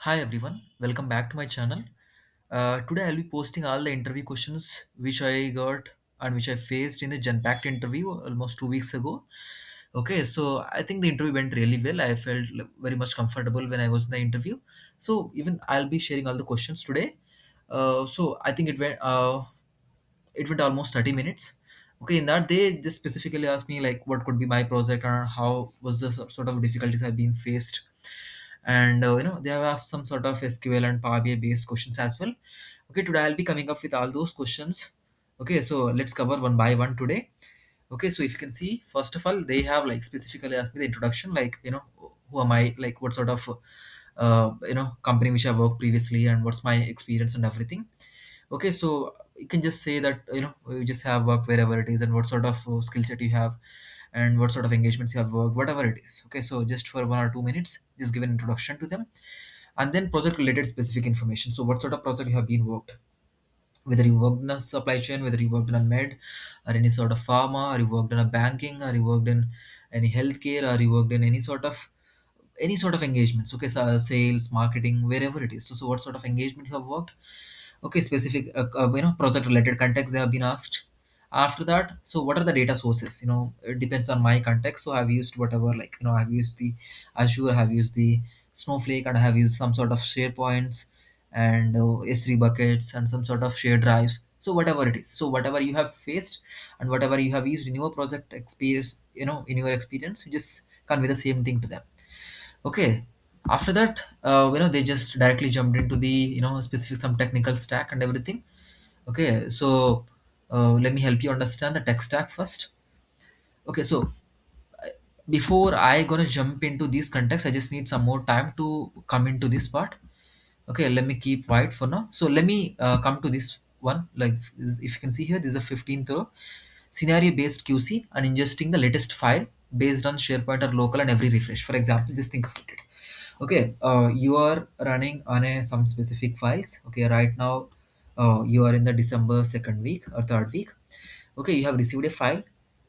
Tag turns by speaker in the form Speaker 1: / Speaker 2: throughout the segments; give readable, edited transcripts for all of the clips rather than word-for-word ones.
Speaker 1: Hi everyone, welcome back to my channel. Today I'll be posting all the interview questions which I got and which I faced in the Genpact interview almost 2 weeks ago. Okay, so I think the interview went really well. I felt very much comfortable when I was in the interview. So even I'll be sharing all the questions today. So I think it went almost 30 minutes. Okay, in that they just specifically asked me like what could be my project or how was the sort of difficulties I've been faced, and they have asked some sort of SQL and Power BI based questions as well. Okay, today I'll be coming up with all those questions. Okay, so let's cover one by one today. Okay, so if you can see, first of all, they have like specifically asked me the introduction, like who am I, like what sort of company which I worked previously, and what's my experience and everything. Okay, so you can just say that you just have worked wherever it is, and what sort of skill set you have, and what sort of engagements you have worked, whatever it is. Okay, so just for 1 or 2 minutes, just give an introduction to them, and then project related specific information. So what sort of project you have been worked, whether you worked in a supply chain, whether you worked in a med or any sort of pharma, or you worked in a banking, or you worked in any healthcare, or you worked in any sort of engagements. Okay, so sales, marketing, wherever it is. So what sort of engagement you have worked. Okay, specific project related context they have been asked. After that, so what are the data sources, it depends on my context. So I've used whatever, like I've used the Azure, I have used the Snowflake, and I have used some sort of SharePoints and S3 buckets and some sort of shared drives. So whatever it is, so whatever you have faced and whatever you have used in your project experience, in your experience, you just convey the same thing to them. Okay. After that, they just directly jumped into the specific some technical stack and everything. Okay, so let me help you understand the tech stack first. Okay, so before I gonna jump into these contexts, I just need some more time to come into this part. Okay, let me keep white for now. So let me come to this one. Like if you can see here, this is a 15th row, scenario based QC and ingesting the latest file based on SharePoint or local and every refresh. For example, just think of it. Okay, you are running on some specific files. Okay, right now you are in the December second week or third week. Okay, you have received a file.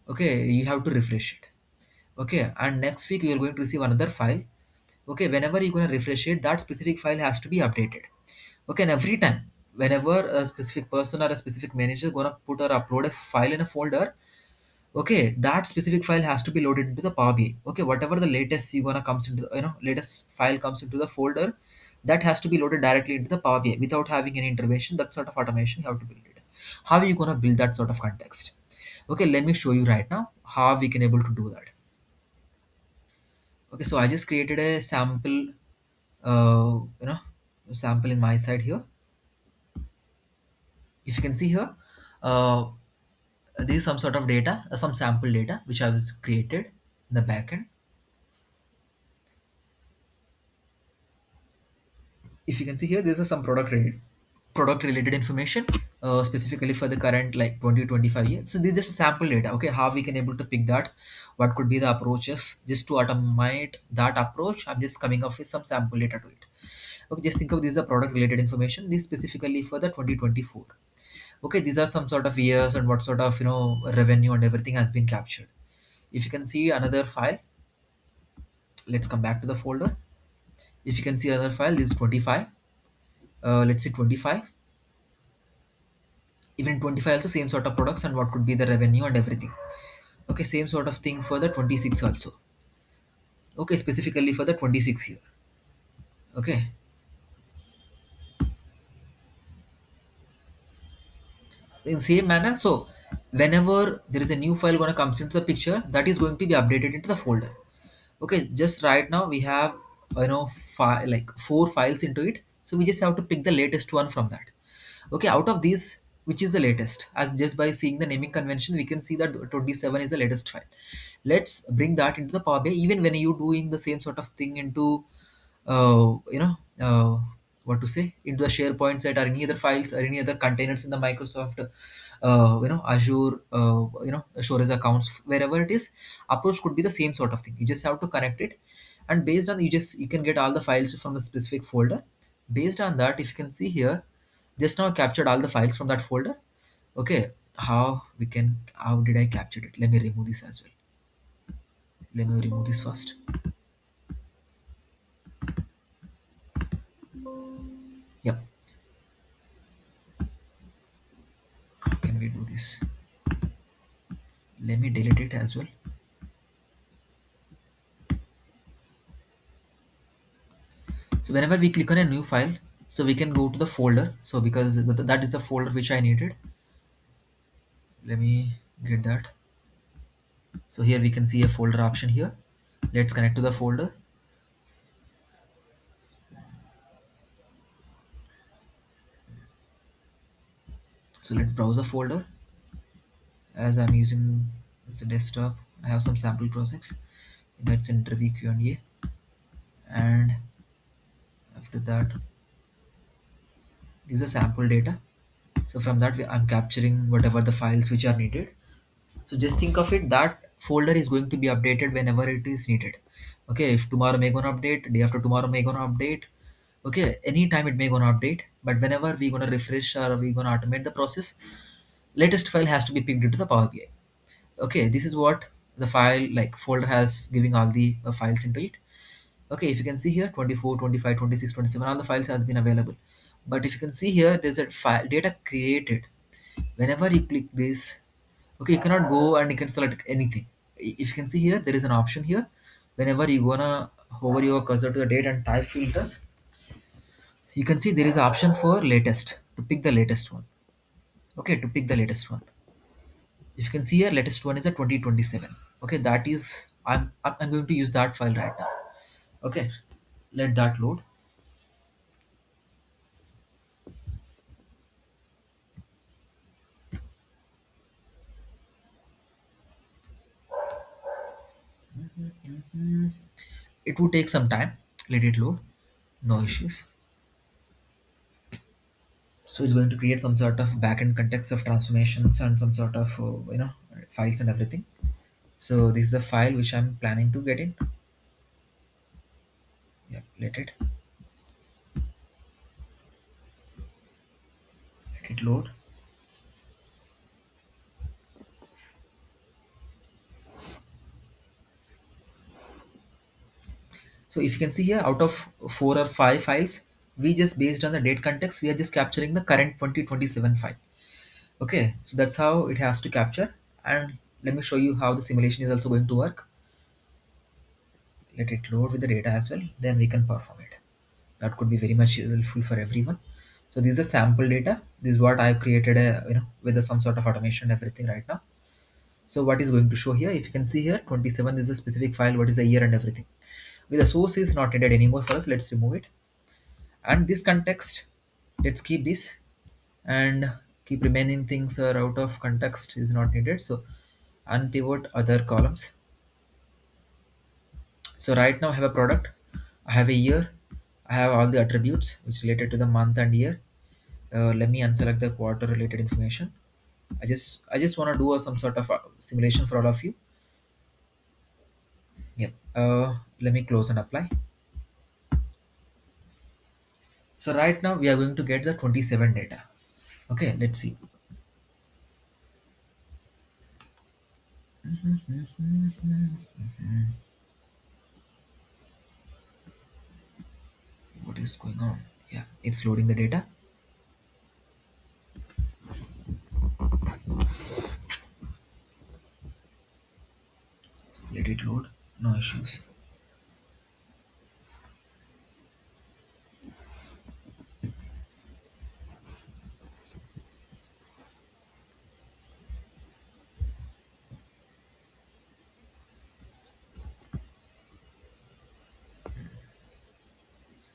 Speaker 1: Okay, you have to refresh it. Okay, and next week you are going to receive another file. Okay, whenever you're going to refresh it, that specific file has to be updated. Okay, and every time whenever a specific person or a specific manager gonna put or upload a file in a folder, okay, that specific file has to be loaded into the Power BI. Okay, whatever the latest you gonna comes into the, latest file comes into the folder, that has to be loaded directly into the Power BI without having any intervention. That sort of automation you have to build it. How are you gonna build that sort of context? Okay, let me show you right now how we can able to do that. Okay, so I just created a sample, sample in my side here. If you can see here, uh, there is some sort of data, some sample data which I was created in the backend. If you can see here, this is some product related information, specifically for the current like 2025 year. So this is just sample data. Okay, how we can able to pick that, what could be the approaches just to automate that approach. I'm just coming up with some sample data to it. Okay, just think of this as a product related information, this specifically for the 2024. Okay, these are some sort of years and what sort of revenue and everything has been captured. If you can see another file, let's come back to the folder. If you can see another file, this is 25. Let's say 25. Even in 25 also same sort of products and what could be the revenue and everything. Okay, same sort of thing for the 26 also. Okay, specifically for the 26 here. Okay, in same manner. So whenever there is a new file gonna comes into the picture, that is going to be updated into the folder. Okay, just right now we have like four files into it, so we just have to pick the latest one from that. Okay, out of these, which is the latest? As just by seeing the naming convention, we can see that 27 is the latest file. Let's bring that into the Power BI. Even when you doing the same sort of thing into uh, you know uh, what to say, into the SharePoint site or any other files or any other containers in the Microsoft Azure, storage accounts, wherever it is, approach could be the same sort of thing. You just have to connect it, and based on, you can get all the files from a specific folder. Based on that, if you can see here, just now I captured all the files from that folder. Okay, how did I capture it? Let me remove this as well. Let me remove this first. Yep. How can we do this? Let me delete it as well. So whenever we click on a new file, so we can go to the folder. So because that is the folder which I needed. Let me get that. So here we can see a folder option here. Let's connect to the folder. So let's browse the folder. As I'm using as a desktop, I have some sample projects. That's interview QnA, and after that, these are sample data. So from that, I'm capturing whatever the files which are needed. So just think of it that folder is going to be updated whenever it is needed. Okay, if tomorrow may gonna update, day after tomorrow may gonna update. Okay, anytime it may gonna update, but whenever we gonna refresh or we gonna automate the process, latest file has to be picked into the Power BI. Okay, this is what the file like folder has giving all the files into it. Okay, if you can see here 24, 25, 26, 27, all the files has been available. But if you can see here, there's a file data created. Whenever you click this, okay, you cannot go and you can select anything. If you can see here, there is an option here. Whenever you gonna hover your cursor to the date and type filters, you can see there is an option for latest to pick the latest one. Okay, to pick the latest one. If you can see here, latest one is a 2027. Okay, that is I'm going to use that file right now. Okay, let that load. It would take some time. Let it load. No issues. So it's going to create some sort of backend context of transformations and some sort of files and everything. So this is the file which I'm planning to get in. Yeah, let it load. So if you can see here, out of 4 or 5 files, we just based on the date context, we are just capturing the current 2027 file. Okay, so that's how it has to capture. And let me show you how the simulation is also going to work. Let it load with the data as well, then we can perform it. That could be very much helpful for everyone. So this is a sample data. This is what I've created with some sort of automation and everything right now. So what is going to show here, if you can see here, 27 is a specific file, what is the year and everything. With the source is not needed anymore for us, let's remove it. And this context, let's keep this, and keep remaining things are out of context is not needed. So unpivot other columns. So right now I have a product, I have a year, I have all the attributes which related to the month and year. Let me unselect the quarter related information. I just want to do some sort of simulation for all of you. Yep. Let me close and apply. So right now we are going to get the 27 data. Okay, let's see. What is going on? Yeah, it's loading the data. Let it load. No issues.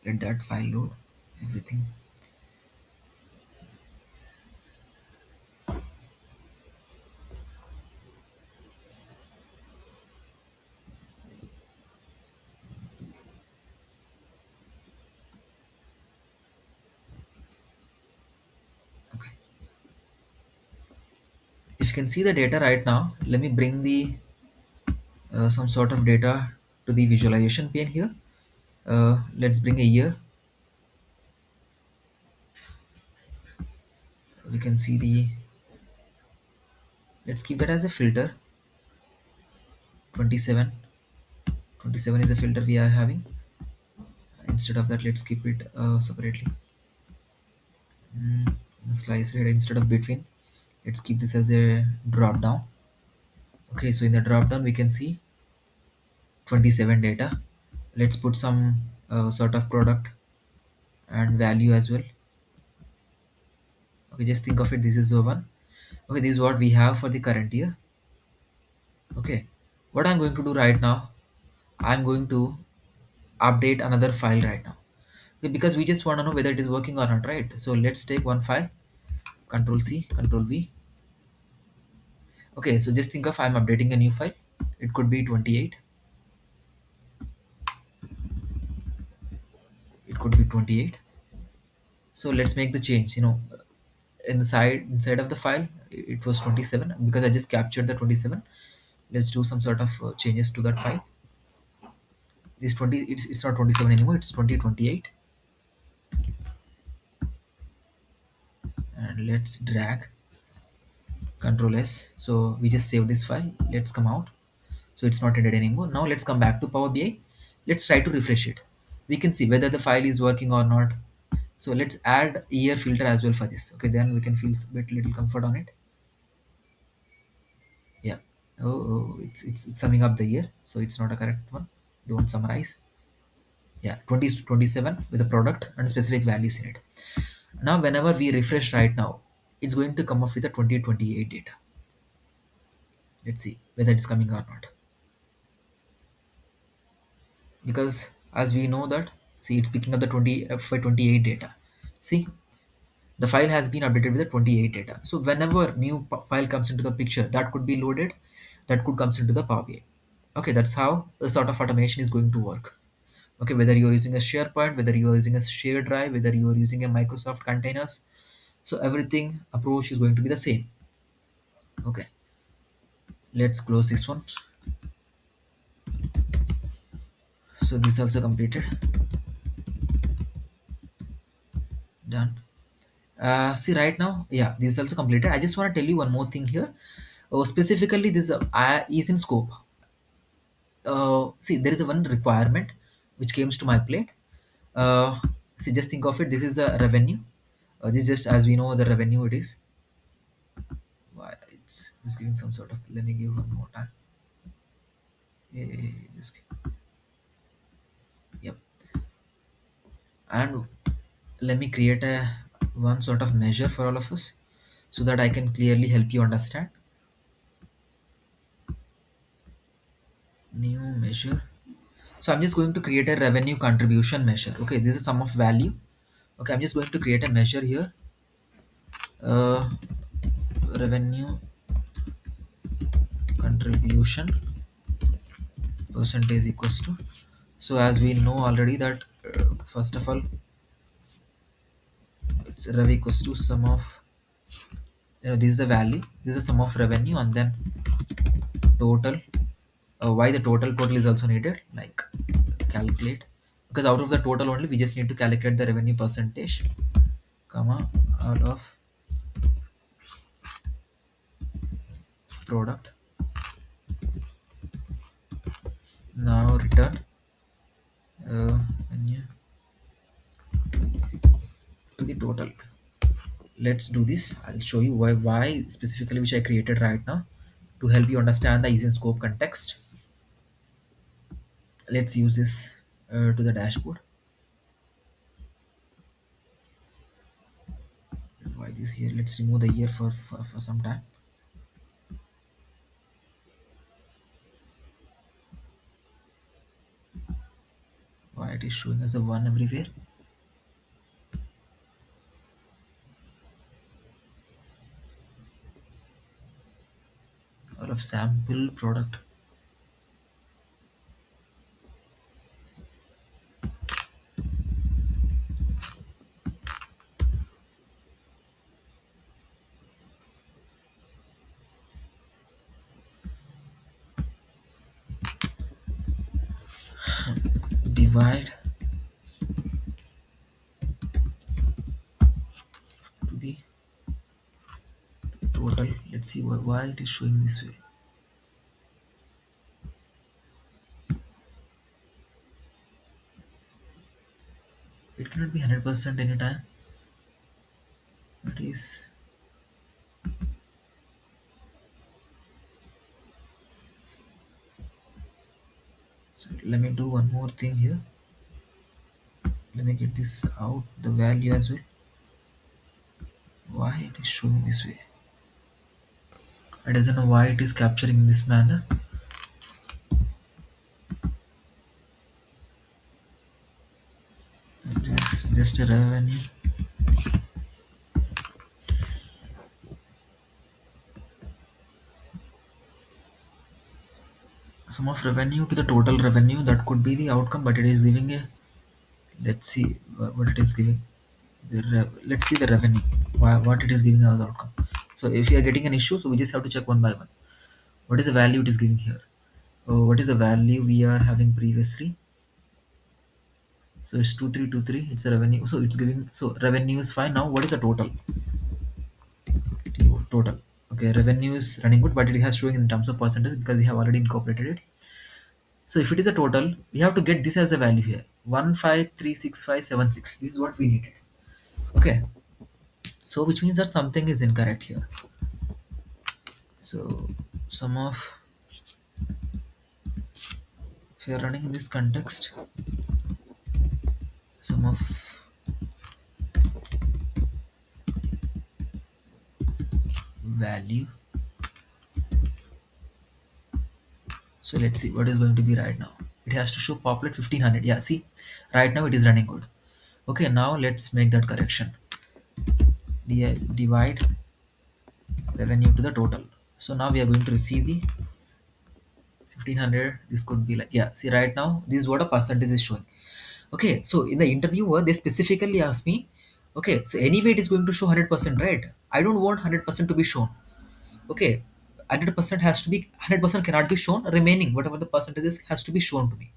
Speaker 1: Let that file load. Everything. Okay. If you can see the data right now, let me bring the some sort of data to the visualization pane here. Let's bring a year. We can see the. Let's keep that as a filter. 27. 27 is a filter we are having. Instead of that, let's keep it separately. mm, Slice it instead of between. Let's keep this as a drop down. Okay, so in the drop down we can see 27 data. Let's put some sort of product and value as well. Okay, just think of it, this is the one. Okay, this is what we have for the current year. Okay, what I'm going to do right now, I'm going to update another file right now. Okay, because we just want to know whether it is working or not, right? So let's take one file, control C, control V. Okay, so just think of, I'm updating a new file. It could be 28, it could be 28. So let's make the change, inside of the file it was 27, because I just captured the 27. Let's do some sort of changes to that file. This 20, it's not 27 anymore, it's 2028. And let's drag, control S. So we just save this file, let's come out. So it's not ended anymore. Now let's come back to Power BI. Let's try to refresh it. We can see whether the file is working or not. So let's add year filter as well for this. Okay, then we can feel a bit little comfort on it. Yeah. It's summing up the year, so it's not a correct one. Don't summarize. Yeah, 2027 with a product and specific values in it. Now whenever we refresh right now, it's going to come up with a 2028 data. Let's see whether it's coming or not. Because as we know that, see, it's picking up the 28 data. See, the file has been updated with the 28 data. So whenever new file comes into the picture, that could be loaded, that could comes into the Power BI. Okay, that's how the sort of automation is going to work. Okay, whether you're using a SharePoint, whether you're using a share drive, whether you're using a Microsoft containers, so everything approach is going to be the same. Okay, let's close this one. So this also completed, done. See right now, yeah, this is also completed. I just want to tell you one more thing here. Specifically, this is in scope. See, there is a one requirement which comes to my plate. Uh, See, just think of it. This is a revenue. This is just as we know the revenue it is. Why it's giving some sort of. Let me give one more time. Just yep. And let me create a one sort of measure for all of us, so that I can clearly help you understand. New measure. So I'm just going to create a revenue contribution measure. Okay, this is sum of value. Okay, I'm just going to create a measure here. Uh, Revenue contribution percentage equals to. So as we know already that first of all, it's rev equals to sum of, this is the value. This is the sum of revenue and then total. Why the total is also needed, like calculate, because out of the total only we just need to calculate the revenue percentage, comma, out of product. Now return revenue to the total. Let's do this. I'll show you why specifically, which I created right now to help you understand the easy scope context. Let's use this to the dashboard. Why this here? Let's remove the year for some time. Why it is showing as a one everywhere? All of sample product. Divide to the total. Let's see why it is showing this way. cannot be 100% anytime. It is. So let me do one more thing here. Let me get this out, the value as well. Why it is showing this way? I doesn't know why it is capturing in this manner. Just a revenue. Sum of revenue to the total revenue, that could be the outcome, but it is giving a, let's see what it is giving. Let's see the revenue, what it is giving as outcome. So if you are getting an issue, so we just have to check one by one. What is the value it is giving here? What is the value we are having previously? So it's 2323, it's a revenue, so it's giving, so revenue is fine. Now what is the total? Total. Okay, revenue is running good, but it has showing in terms of percentage because we have already incorporated it. So if it is a total, we have to get this as a value here. 1536,576. This is what we needed. Okay. So which means that something is incorrect here. So sum of, if you are running in this context, sum of value. So let's see what is going to be right now. It has to show populate 1500. Yeah, see, right now it is running good. Okay, now let's make that correction. Divide revenue to the total. So now we are going to receive the 1500. This could be like, yeah, see, right now this is what a percentage is showing. Okay, so in the interviewer they specifically asked me, okay, so anyway it is going to show 100%, right? I don't want 100% to be shown. Okay, 100% has to be, 100% cannot be shown, remaining whatever the percentage is has to be shown to me.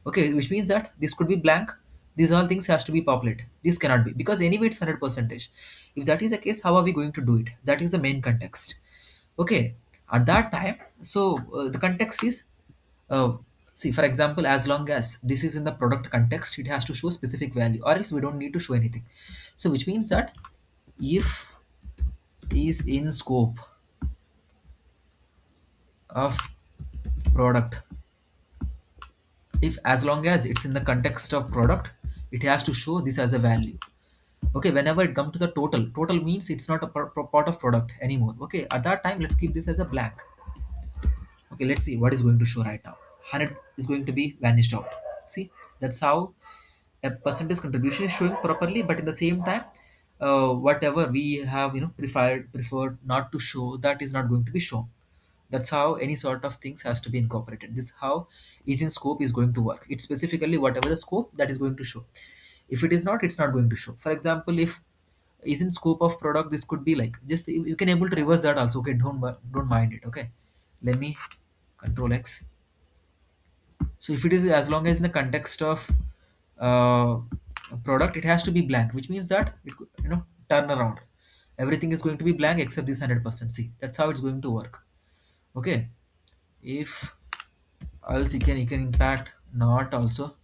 Speaker 1: Okay, which means that this could be blank, these all things has to be populated, this cannot be, because anyway it's 100 percentage. If that is the case, how are we going to do it? That is the main context. Okay, at that time, so the context is, uh, see, for example, as long as this is in the product context, it has to show specific value, or else we don't need to show anything. So which means that if is in scope of product, if as long as it's in the context of product, it has to show this as a value. Okay, whenever it comes to the total means it's not a part of product anymore. Okay, at that time let's keep this as a blank. Okay, let's see what is going to show right now. 100 is going to be vanished out. See, that's how a percentage contribution is showing properly, but in the same time, whatever we have, preferred not to show, that is not going to be shown. That's how any sort of things has to be incorporated. This is how is in scope is going to work. It's specifically whatever the scope that is going to show. If it is not, it's not going to show. For example, if is in scope of product, this could be like, just you can able to reverse that also. Okay, don't mind it. Okay, let me control X. So if it is as long as in the context of uh, product, it has to be blank, which means that it could, turn around. Everything is going to be blank except this 100%. See, that's how it's going to work. Okay, if else you can impact not also.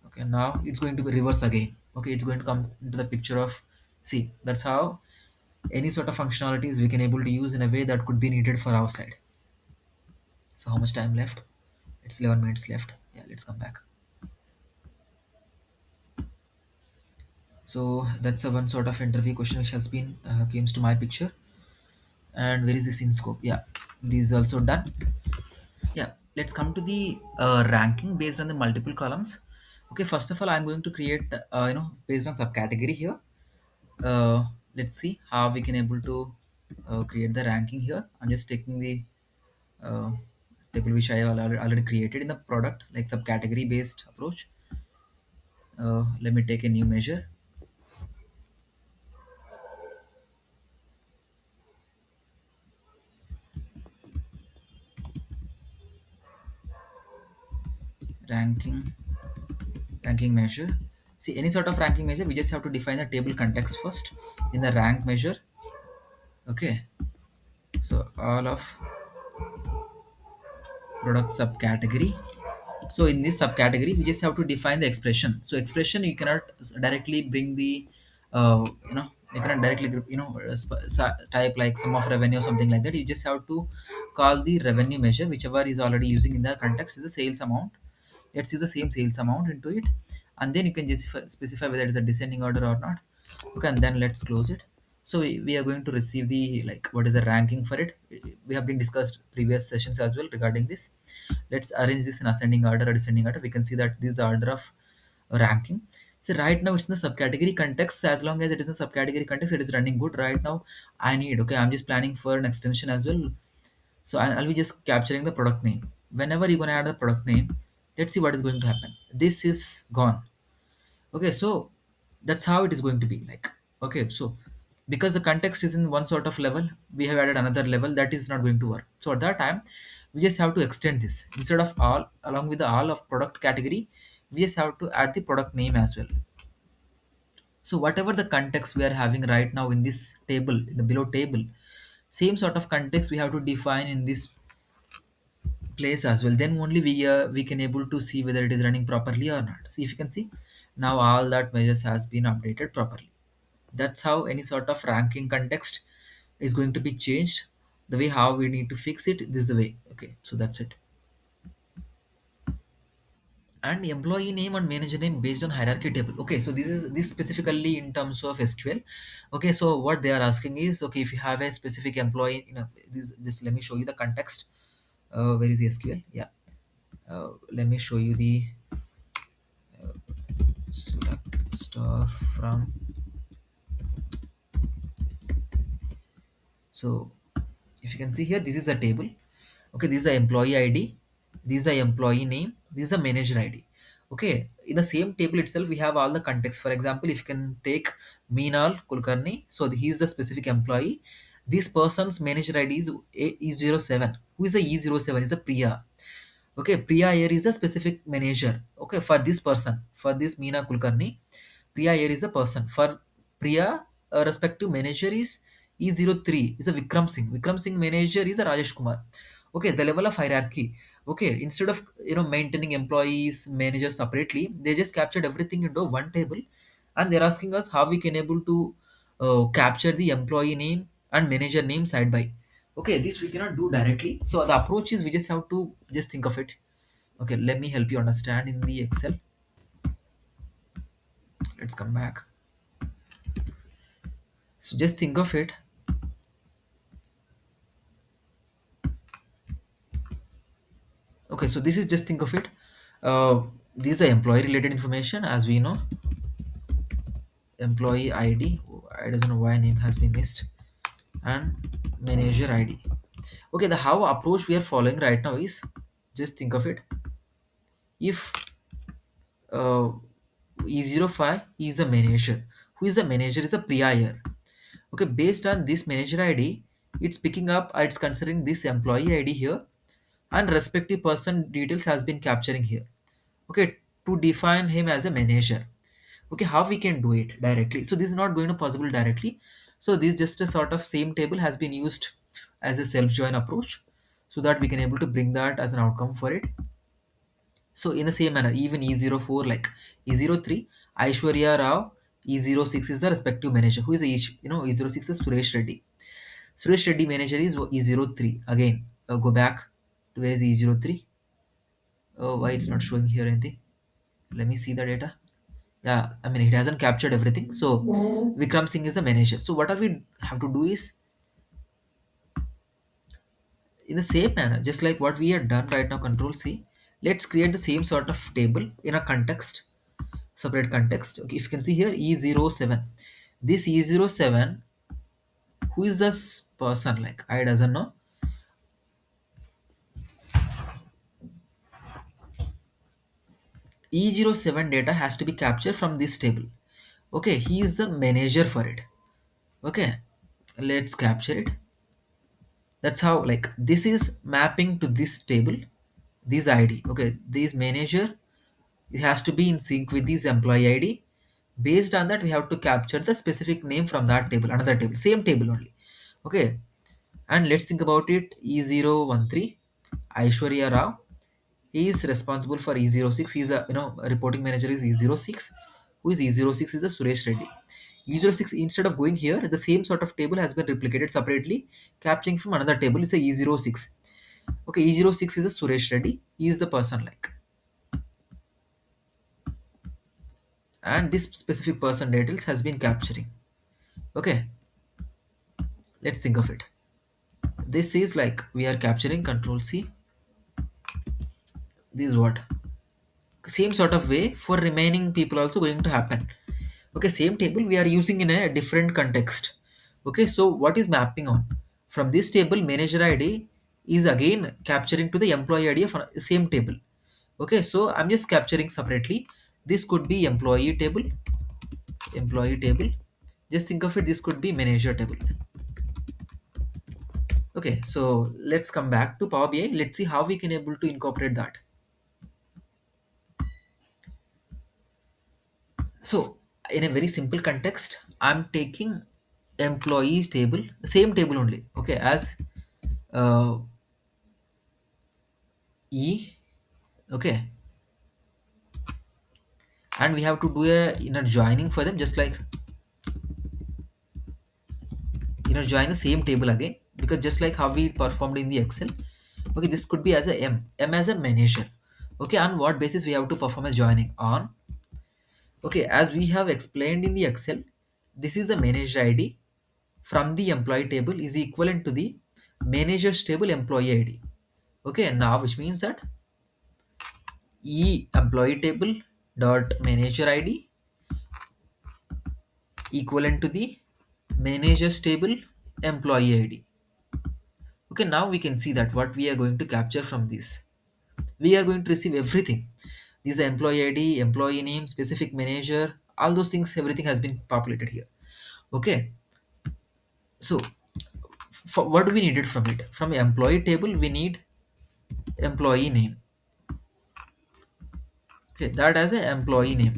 Speaker 1: Okay, now it's going to be reverse again. Okay, it's going to come into the picture of, see, that's how any sort of functionalities we can able to use in a way that could be needed for our side. So how much time left? It's 11 minutes left. Yeah, let's come back. So that's a one sort of interview question which has been comes to my picture. And where is this in scope? Yeah, this is also done. Yeah, let's come to the ranking based on the multiple columns. Okay, first of all, I'm going to create based on subcategory here. Let's see how we can able to create the ranking here. I'm just taking the uh, table which I already created in the product, like subcategory based approach. Let me take a new measure. Ranking ranking measure. See, any sort of ranking measure, we just have to define the table context first in the rank measure. Okay, so all of product subcategory, So in this subcategory, we just have to define the expression. So expression, you cannot directly bring the, you cannot directly, type like sum of revenue or something like that. You just have to call the revenue measure, whichever is already using in the context is the sales amount. Let's use the same sales amount into it, and then you can just specify whether it's a descending order or not. Okay, and then let's close it. So we are going to receive the, like, what is the ranking for it. We have been discussed previous sessions as well regarding this. Let's arrange this in ascending order or descending order. We can see that this is the order of ranking. So right now it's in the subcategory context. As long as it is in subcategory context, it is running good right now. I need, okay, I'm just planning for an extension as well. So I'll be just capturing the product name. Whenever you're gonna add the product name, let's see what is going to happen. This is gone. Okay, so that's how it is going to be like. Okay, so because the context is in one sort of level, we have added another level that is not going to work. So at that time, we just have to extend this. Instead of all, along with the all of product category, we just have to add the product name as well. So whatever the context we are having right now in this table, in the below table, same sort of context we have to define in this place as well. Then only we can able to see whether it is running properly or not. See, if you can see, now all that measures has been updated properly. That's how any sort of ranking context is going to be changed. The way how we need to fix it, this is the way. Okay, so that's it. And employee name and manager name based on hierarchy table. Okay, so this specifically in terms of SQL. Okay, so what they are asking is, okay, if you have a specific employee, this, just let me show you the context. Where is the SQL? Yeah, let me show you the select star from. So if you can see here, this is a table. Okay, this is the employee ID, this is the employee name, this is the manager ID. Okay, in the same table itself we have all the context. For example, if you can take Meenal Kulkarni, so he is the specific employee. This person's manager ID is E07. Who is the E07? Is a Priya. Okay, Priya here is a specific manager. Okay, for this person, for this Meena Kulkarni, Priya here is a person. For Priya, a respective manager is E03, is a Vikram Singh. Vikram Singh manager is a Rajesh Kumar. Okay, the level of hierarchy. Okay, instead of maintaining employees, managers separately, they just captured everything into one table, and they're asking us how we can able to capture the employee name and manager name side by. Okay, this we cannot do directly. So the approach is we just have to just think of it. Okay, let me help you understand in the Excel. Let's come back. So just think of it. Okay, so this is just think of it. These are employee related information, as we know. Employee ID. I doesn't know why name has been missed. And manager ID. Okay, the how approach we are following right now is, just think of it. If uh, E05 is a manager. Who is the manager is a Priya here. Okay, based on this manager ID, it's picking up, it's considering this employee ID here, and respective person details has been capturing here. Okay, to define him as a manager. Okay, how we can do it directly? So this is not going to possible directly. So this just a sort of same table has been used as a self join approach, so that we can able to bring that as an outcome for it. So in the same manner, even E04, like E03, Aishwarya Rao, E06 is the respective manager. Who is each? E06 is Suresh Reddy. Suresh Reddy manager is E03. Again, go back to where is E03. Oh, why it's not showing here anything? Let me see the data. Yeah, I mean, it hasn't captured everything. So Vikram Singh is the manager. So what are we have to do is, in the same manner, just like what we have done right now, Control C. Let's create the same sort of table in a context, separate context. Okay, if you can see here, E07. This E07, who is this person? Like, I doesn't know. E07 data has to be captured from this table. Okay, he is the manager for it. Okay, let's capture it. That's how, like, this is mapping to this table, this ID. Okay, this manager, it has to be in sync with this employee ID. Based on that, we have to capture the specific name from that table, another table, same table only. Okay, and let's think about it. E013, Aishwarya Rao, He is responsible for E06. He's a reporting manager is E06. Who is E06 is a Suresh Reddy. E06, instead of going here, the same sort of table has been replicated separately, capturing from another table. It's a E06. Okay, E06 is a Suresh Reddy. He is the person like, and this specific person details has been capturing. Okay, let's think of it. This is like we are capturing Control C. This is what same sort of way for remaining people also going to happen. Okay, same table we are using in a different context. Okay, so what is mapping on from this table? Manager id is again capturing to the employee id of same table. Okay, so I'm just capturing separately. This could be employee table. Just think of it, this could be manager table. Okay, so let's come back to Power BI. Let's see how we can able to incorporate that. So in a very simple context, I'm taking employees table, same table only, okay, as uh, E, okay, and we have to do a inner joining for them, just like join the same table again, because just like how we performed in the Excel. Okay, this could be as a M as a manager. Okay, on what basis we have to perform a joining on? Okay, as we have explained in the Excel, this is a manager ID from the employee table is equivalent to the manager's table employee ID. Okay, now which means that E employee table dot manager ID equivalent to the manager's table employee ID. Okay, now we can see that what we are going to capture from this. We are going to receive everything. These are employee ID, employee name, specific manager, all those things, everything has been populated here. Okay, so for what do we need it from it? From employee table, we need employee name. Okay, that as an employee name.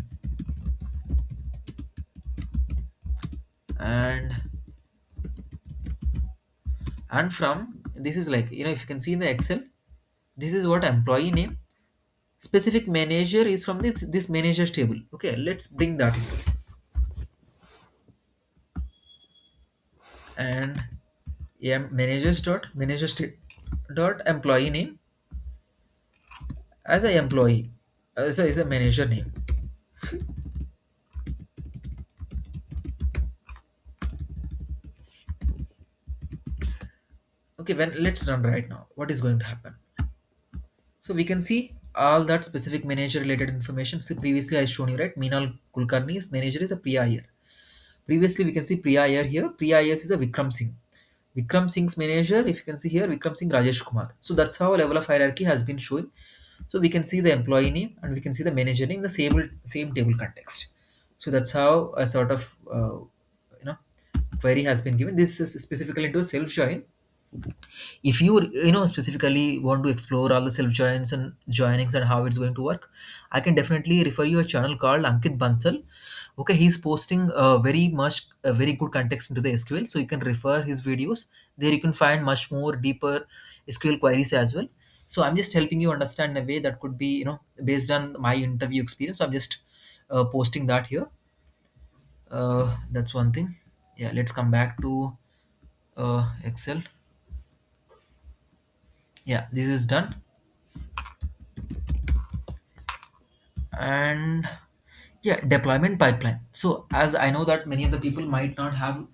Speaker 1: And from this is like, if you can see in the Excel, this is what employee name. Specific manager is from this manager's table. Okay, let's bring that into it. And managers dot employee name as a employee, is a manager name. Okay, when let's run right now, what is going to happen? So we can see all that specific manager related information. See, previously I shown you, right? Meenal Kulkarni's manager is a Priya Iyer. Previously we can see Priya Iyer here. Priya Iyer is a Vikram Singh. Vikram Singh's manager, if you can see here, Vikram Singh Rajesh Kumar. So that's how a level of hierarchy has been showing. So we can see the employee name and we can see the manager name in the same table context. So that's how a sort of you know query has been given. This is specifically into self join. If you specifically want to explore all the self joins and joinings and how it's going to work, I can definitely refer you a channel called Ankit Bansal. Okay, he's posting a very good context into the SQL, so you can refer his videos. There you can find much more deeper SQL queries as well. So I'm just helping you understand in a way that could be based on my interview experience. So I'm just posting that here. That's one thing. Yeah, let's come back to Excel. Yeah, this is done. And yeah, deployment pipeline. So as I know that many of the people might not have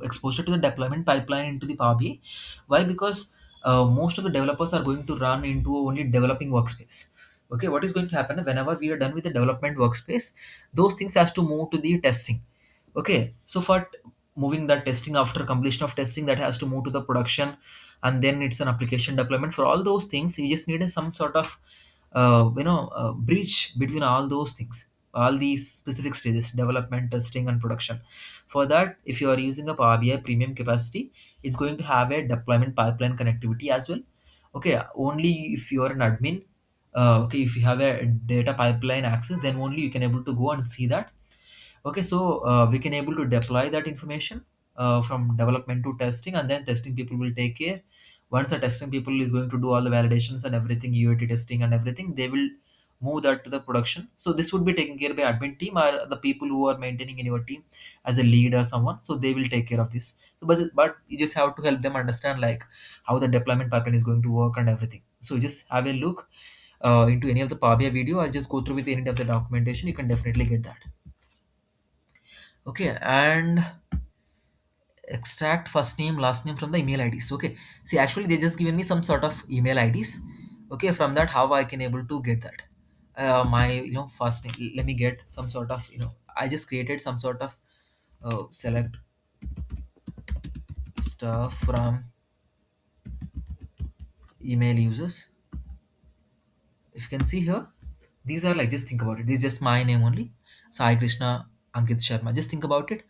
Speaker 1: exposure to the deployment pipeline into the Power BI. Why? Because most of the developers are going to run into only developing workspace. Okay, what is going to happen whenever we are done with the development workspace, those things has to move to the testing. Okay, so for moving that testing, after completion of testing, that has to move to the production, and then it's an application deployment. For all those things you just need some sort of bridge between all those things, all these specific stages: development, testing, and production. For that, if you are using a Power BI premium capacity, it's going to have a deployment pipeline connectivity as well. Okay, only if you are an admin, okay, if you have a data pipeline access, then only you can able to go and see that. Okay, so we can able to deploy that information from development to testing, and then testing people will take care Once the testing people is going to do all the validations and everything, UAT testing and everything, they will move that to the production. So this would be taken care by admin team or the people who are maintaining in your team as a lead or someone. So they will take care of this. So, but you just have to help them understand like how the deployment pipeline is going to work and everything. So you just have a look into any of the Power BI video, or just go through with any of the documentation. You can definitely get that. Okay, and extract first name last name from the email IDs. Okay, see, actually they just given me some sort of email IDs. Okay, from that how I can able to get that my first name. Let me get some sort of I just created some sort of select stuff from email users. If you can see here, these are like, just think about it, this is just my name only. Sai Krishna Ankit Sharma, just think about it.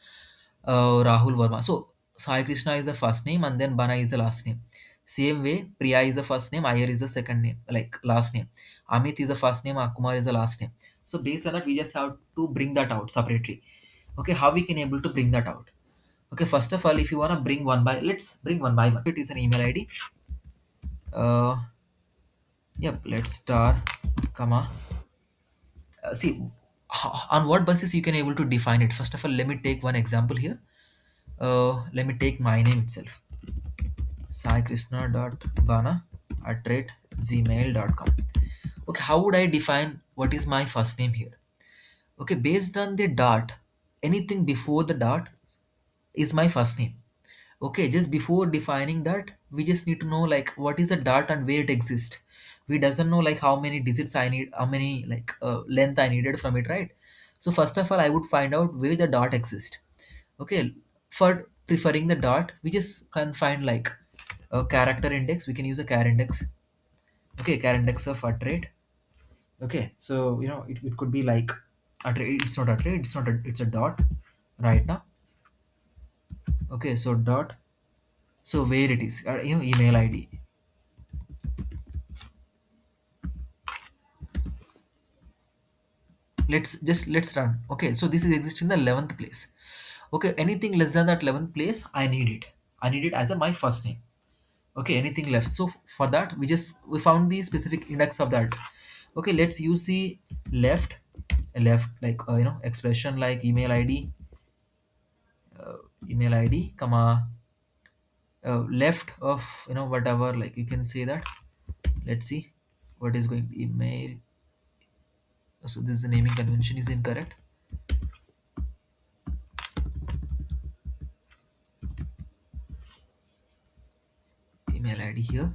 Speaker 1: Rahul Verma. So Sai Krishna is the first name and then Bana is the last name. Same way, Priya is the first name, Iyer is the second name, like last name. Amit is the first name, Kumar is the last name. So based on that, we just have to bring that out separately. Okay, how we can able to bring that out? Okay, first of all, if you wanna bring one by, let's bring one by one. It is an email ID. Uh, yep, let's star, comma. See, on what basis you can able to define it? First of all, let me take one example here. Let me take my name itself, Sai Krishna dot bana at rate gmail.com. Okay, how would I define what is my first name here? Okay, based on the dot, anything before the dot is my first name. Okay, just before defining that, we just need to know like what is the dot and where it exists. We doesn't know like how many digits I need, how many like length I needed from it, right? So first of all, I would find out where the dot exists. Okay, for preferring the dot, we just can find like a character index. We can use a char index. Okay, char index of at rate. Okay, so it could be like at rate. It's not at rate. It's not. It's a dot right now. Okay, so dot. So where it is, email ID. Let's run. Okay, so this is exist in the 11th place. Okay, anything less than that 11th place, I need it as a my first name. Okay, anything left, so for that we found the specific index of that. Okay, let's use the left like expression like email id comma left of whatever, like you can say that. Let's see what is going to email. So this naming convention is incorrect. Email ID here.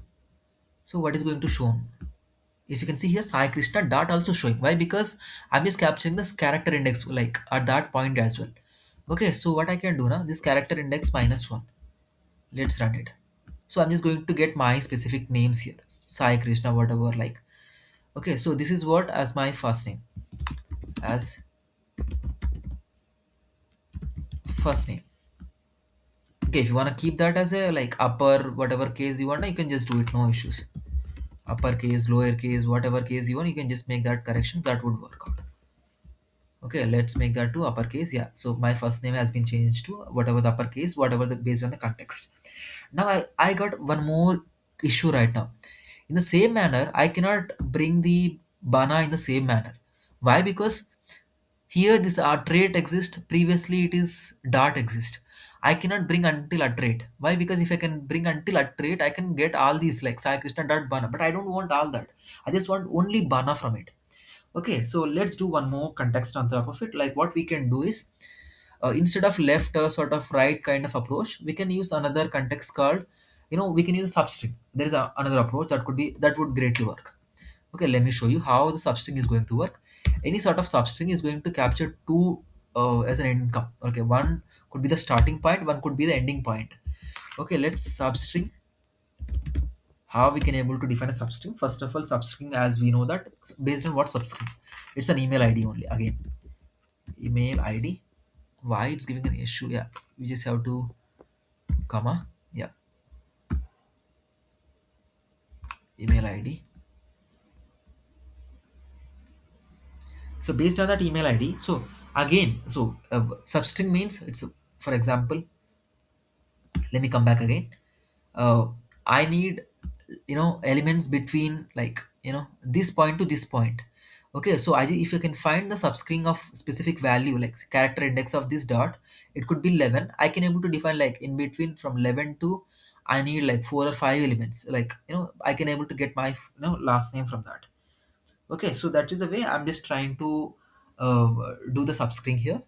Speaker 1: So what is going to show? If you can see here, Sai Krishna dot also showing. Why? Because I'm just capturing this character index like at that point as well. Okay, so what I can do now, this character index minus one. Let's run it. So I'm just going to get my specific names here. Sai Krishna, whatever like. Okay, so this is what as my first name. As first name. Okay, if you wanna keep that as a like upper whatever case you want, you can just do it, no issues. Upper case, lower case, whatever case you want, you can just make that correction. That would work out. Okay, let's make that to uppercase. Yeah, so my first name has been changed to whatever the uppercase, whatever the based on the context. Now I got one more issue right now. In the same manner, I cannot bring the bana in the same manner. Why? Because here this trait exists. Previously, it is dart exist. I cannot bring until trait. Why? Because if I can bring until trait, I can get all these like Sai Krishna dot bana. But I don't want all that. I just want only bana from it. Okay, so let's do one more context on top of it. Like what we can do is, instead of left sort of right kind of approach, we can use another context called, we can use substring. There is another approach that would greatly work. Okay, let me show you how the substring is going to work. Any sort of substring is going to capture two as an income. Okay, one could be the starting point, one could be the ending point. Okay, let's substring. How we can able to define a substring? First of all, substring, as we know that, based on what substring, it's an email ID only. Again, email ID. Why it's giving an issue? Yeah, we just have to comma. Yeah, email ID. So based on that email ID, so again, so substring means it's, for example, let me come back again. I need, elements between, like, this point to this point. Okay, so if you can find the substring of specific value, like character index of this dot, it could be 11. I can able to define like in between from 11 to, I need like 4 or 5 elements. Like, I can able to get my last name from that. Okay, so that is the way I'm just trying to do the substring here.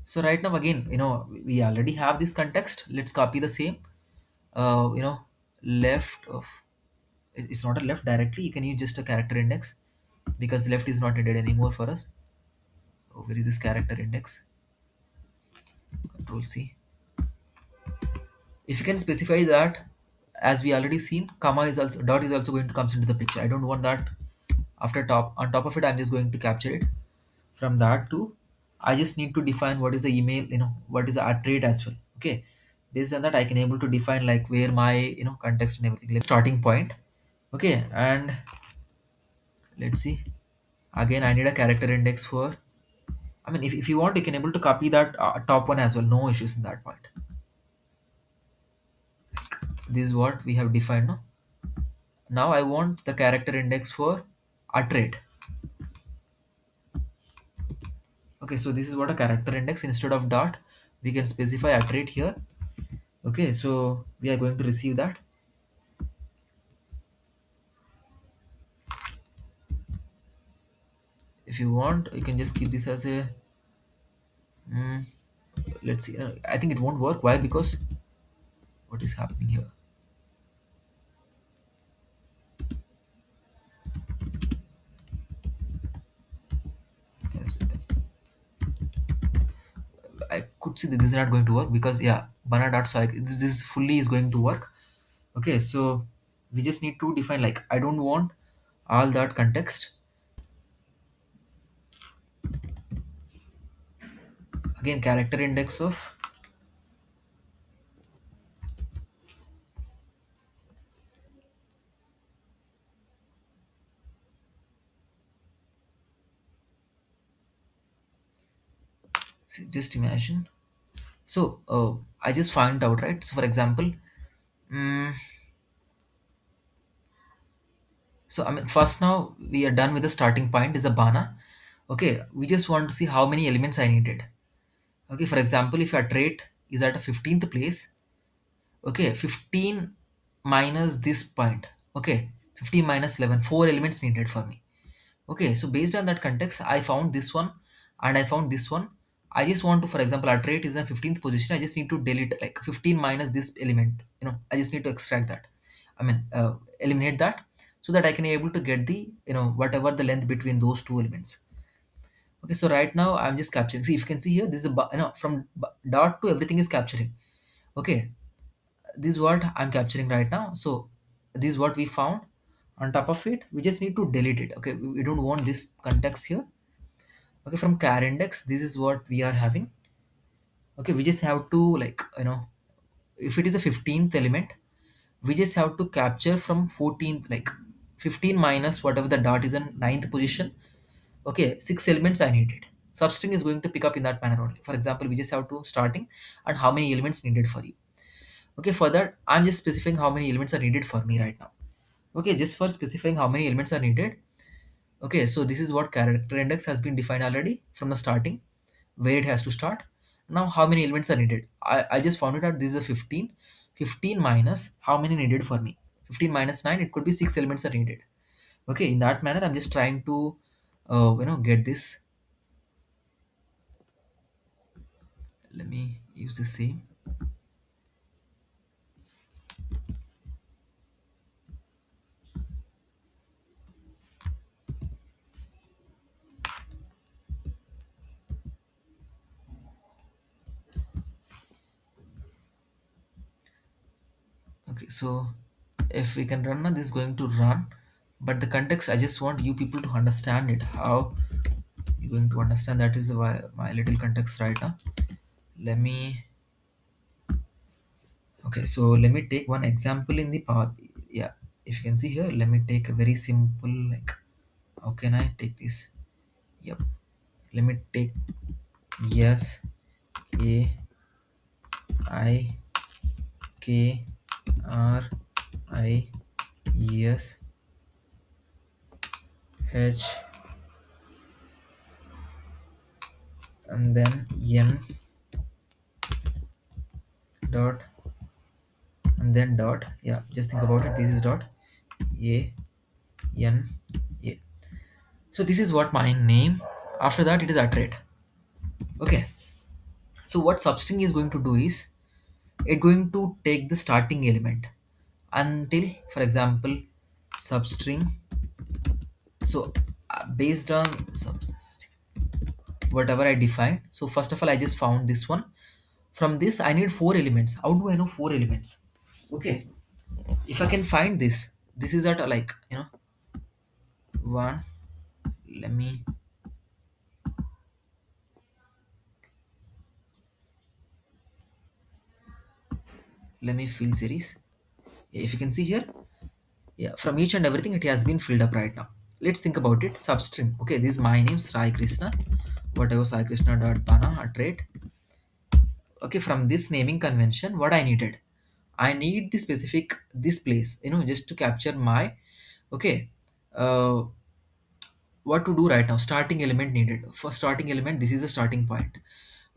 Speaker 1: So right now again, we already have this context. Let's copy the same. uh, you know left of, it's not a left directly, you can use just a character index, because left is not needed anymore for us. Oh, where is this character index? Control C. If you can specify that, as we already seen, comma is also, dot is also going to comes into the picture. I don't want that. After top, on top of it, I'm just going to capture it. From that to, I just need to define what is the email, what is the at rate as well. Okay, based on that, I can able to define like where my, context and everything, like starting point. Okay, and let's see. Again, I need a character index for, I mean, if you want, you can able to copy that top one as well. No issues in that point. This is what we have defined now. Now I want the character index for at rate. Okay, so this is what a character index, instead of dot, we can specify at rate here. Okay, so we are going to receive that. If you want, you can just keep this as a, mm, let's see. I think it won't work. Why? Because what is happening here? Yes, I could see that this is not going to work, because yeah, banana dot, so this fully is going to work. Okay, so we just need to define, like, I don't want all that context. Again, character index of, see, just imagine. So I just find out, right? So for example, mm, so I mean, first now we are done with the starting point is a bana. Okay, we just want to see how many elements I needed. Okay, for example, if your rate is at a 15th place, okay, 15 minus this point, okay, 15 minus 11, 4 elements needed for me. Okay, so based on that context, I found this one and I found this one. I just want to, for example, our rate is in 15th position. I just need to delete like 15 minus this element. I just need to extract that. I mean, eliminate that, so that I can able to get the, whatever the length between those two elements. Okay, so right now I'm just capturing. See, if you can see here, this is a, from dot to everything is capturing. Okay, this is what I'm capturing right now. So this is what we found. On top of it, we just need to delete it. Okay, we don't want this context here. Okay, from char index, this is what we are having. Okay, we just have to, like, if it is a 15th element, we just have to capture from 14th, like 15 minus whatever the dot is in ninth position. Okay, 6 elements I needed. Substring is going to pick up in that manner only. For example, we just have to starting and how many elements needed for you. Okay, for that, I'm just specifying how many elements are needed for me right now. Okay, just for specifying how many elements are needed. Okay, so this is what character index has been defined already from the starting, where it has to start. Now, how many elements are needed? I just found it out. This is a 15. 15 minus how many needed for me? 15 minus 9, it could be 6 elements are needed. Okay, in that manner, I'm just trying to, get this. Let me use the same. Okay, so if we can run now, this is going to run. But the context, I just want you people to understand it. How you're going to understand, that is why my little context right now. Let me, okay, so let me take one example in the power. Yeah, if you can see here, let me take a very simple, like, how can I take this? Yep, let me take, yes, A I K R I E S H and then N dot and then dot. Yeah, just think about it. This is dot A N A. So this is what my name. After that, it is at rate. Okay. So what substring is going to do is it going to take the starting element until, for example, substring. So based on whatever I defined. So first of all, I just found this one. From this, I need four elements. How do I know four elements? Okay, if I can find this is at like one. Let me fill series. Yeah, if you can see here, yeah, from each and everything it has been filled up right now. Let's think about it. Substring. Okay, this is my name Sai Krishna. Whatever Sai Krishna dot bana at rate. Okay, from this naming convention, what I needed, I need the specific this place, just to capture my okay. Uh, what to do right now? Starting element needed. For starting element, this is the starting point.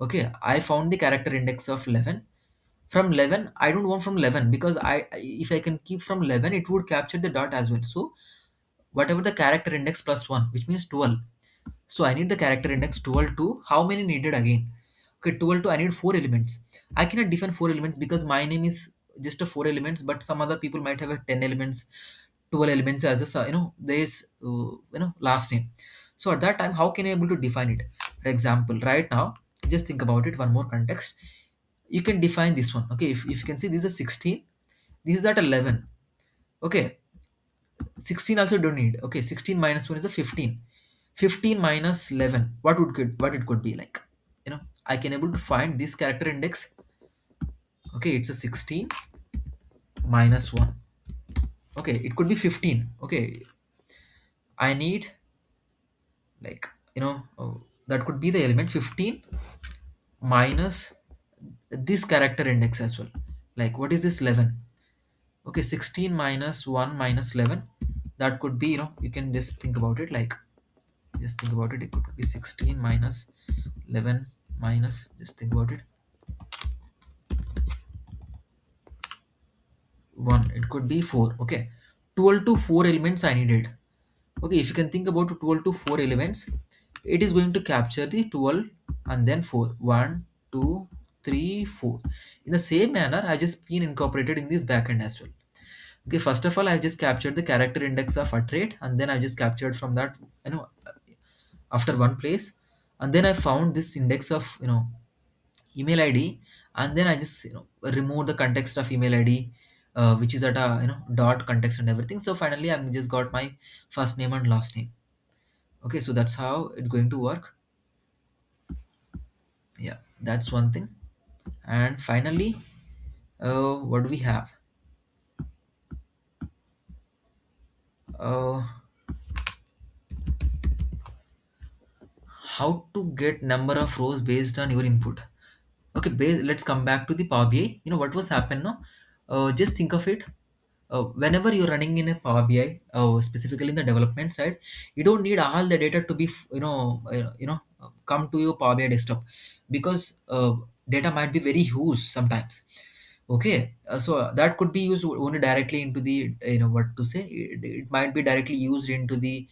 Speaker 1: Okay, I found the character index of 11. From 11, I don't want from 11 because if I can keep from 11, it would capture the dot as well. So whatever the character index plus 1, which means 12. So I need the character index 12 to how many needed again? Okay, 12 to I need four elements. I cannot define four elements because my name is just a four elements, but some other people might have a 10 elements, 12 elements as a this last name. So at that time, how can I able to define it? For example, right now, just think about it. One more context. You can define this one. Okay, if you can see, this is 16. This is at 11. Okay, 16 also don't need. Okay, 16 minus 1 is a 15. 15 minus 11, what it could be like? I can able to find this character index. Okay, it's a 16 minus 1. Okay, it could be 15. Okay, I need like that could be the element 15 minus this character index as well. Like what is this 11? Okay, 16 minus 1 minus 11, that could be, you can just think about it like, just think about it, it could be 16 minus 11 minus, just think about it, 1, it could be 4. Okay, 12 to 4 elements I needed. Okay, if you can think about 12 to 4 elements, it is going to capture the 12 and then 4. 1, 2, 3, 4. In the same manner, I just been incorporated in this backend as well. Okay, first of all, I just captured the character index of at rate, and then I just captured from that, after one place, and then I found this index of email ID, and then I just remove the context of email ID, which is at a dot context and everything. So finally, I'm just got my first name and last name. Okay, so that's how it's going to work. Yeah, that's one thing. And finally, what do we have? Uh, how to get number of rows based on your input. Okay, let's come back to the Power BI. What was happened now? Just think of it. Whenever you're running in a Power BI, specifically in the development side, you don't need all the data to be, come to your Power BI desktop, because data might be very huge sometimes. Okay, so that could be used only directly into the, what to say, it might be directly used into the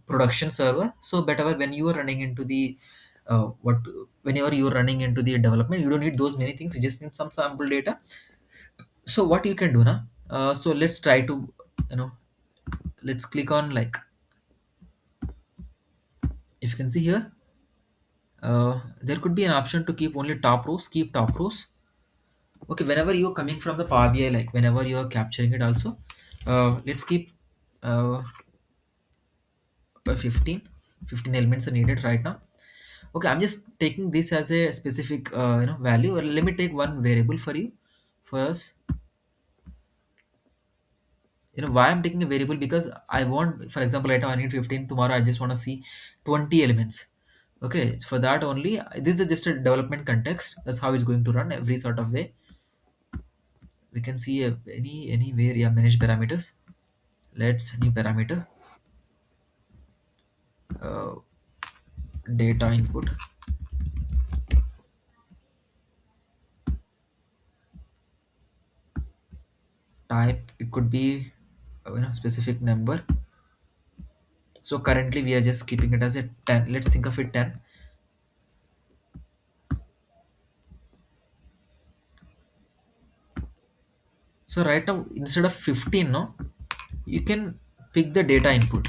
Speaker 1: production server. So better when you are running into the what whenever you're running into the development, you don't need those many things, you just need some sample data. So what you can do now, so let's try to, you know let's click on, like, if you can see here, there could be an option to keep only top rows, keep top rows. Okay, whenever you're coming from the Power BI, like whenever you're capturing it also, let's keep uh, 15 15 elements are needed right now. Okay, I'm just taking this as a specific value. Let me take one variable for you first. Why I'm taking a variable, because I want, for example, right now I need 15, tomorrow I just want to see 20 elements. Okay, for that only, this is just a development context. That's how it's going to run every sort of way. We can see anywhere, yeah, manage parameters. Let's new parameter, uh, data input type. It could be specific number. So currently we are just keeping it as a 10. Let's think of it 10. So right now instead of 15, no, you can pick the data input.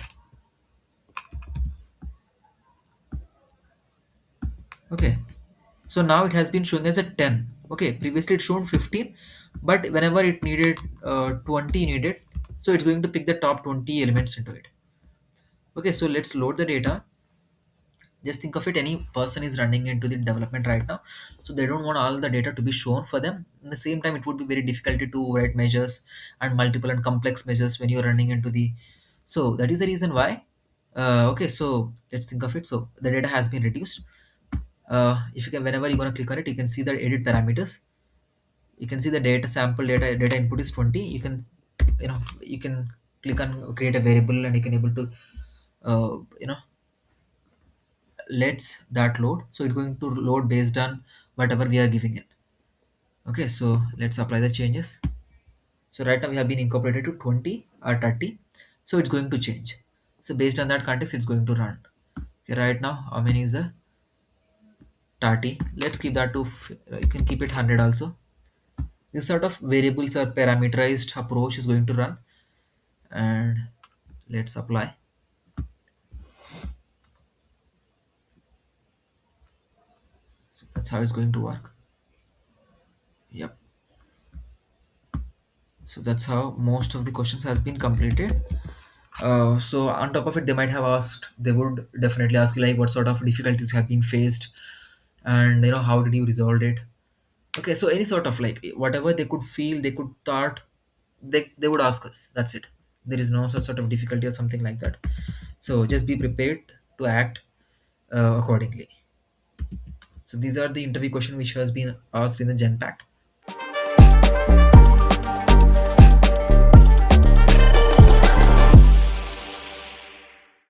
Speaker 1: Okay. So now it has been showing as a 10. Okay. Previously it shown 15, but whenever it needed 20 needed, so it's going to pick the top 20 elements into it. Okay. So let's load the data. Just think of it, any person is running into the development right now, so they don't want all the data to be shown for them. In the same time, it would be very difficult to write measures and multiple and complex measures when you're running into the, so that is the reason why. Okay, so let's think of it. So the data has been reduced. If you can, whenever you're going to click on it, you can see the edit parameters. You can see the data sample data input is 20. You can, you can click on create a variable, and you can able to uh, you know lets that load. So it's going to load based on whatever we are giving it. Okay, so let's apply the changes. So right now we have been incorporated to 20 or 30, so it's going to change. So based on that context, it's going to run. Okay, right now how many is the 30? Let's keep that to you can keep it 100 also. This sort of variables or parameterized approach is going to run. And let's apply. So that's how it's going to work. Yep. So that's how most of the questions has been completed. So on top of it, they might have asked, they would definitely ask you like what sort of difficulties have been faced, and how did you resolve it. Okay, so any sort of like whatever they could feel, they could thought, they would ask us. That's it. There is no sort of difficulty or something like that. So just be prepared to act accordingly. So these are the interview question which has been asked in the Genpact.